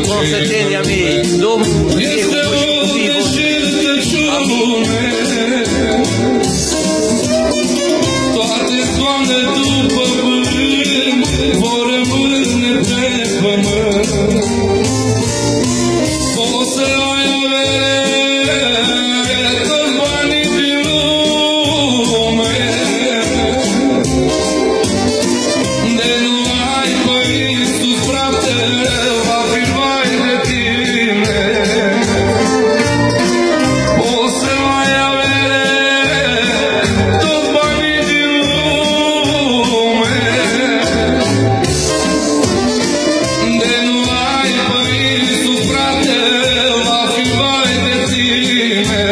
Consătenii mei, Domnul fie cu voi și cu Fiul. Toate, Doamne, după vânt vor rămâne pe pământ. Poți să ai avere toți banii din lume, de nu ai pe Iisus, frate, va fi vai de tine. Poți să ai avere toți banii din lume, de nu ai pe Iisus, frate, va fi vai de tine.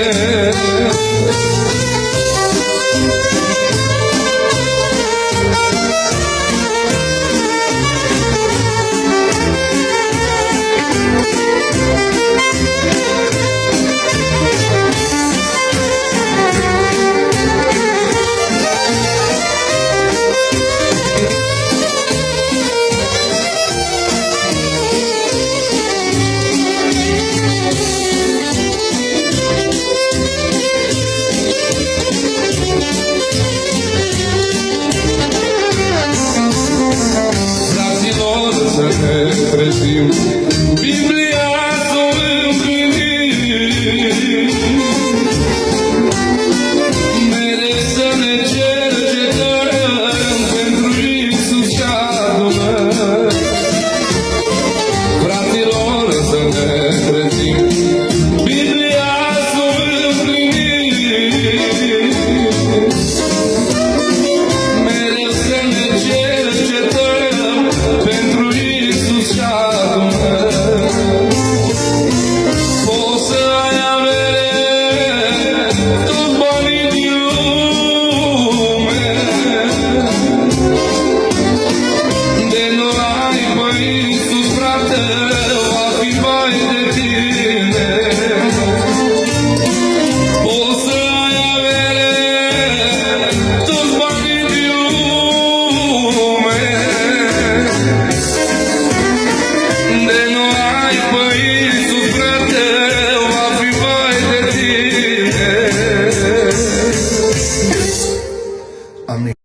Fraților, să ne trezim, Biblia s-o împlinim. Mere să ne cercetăm, pentru Iisus și adunăm. Fraților, să ne trezim, Biblia s-o împlinim. Mereu să ne cercetăm, pentru Iisus și adunăm. ai pe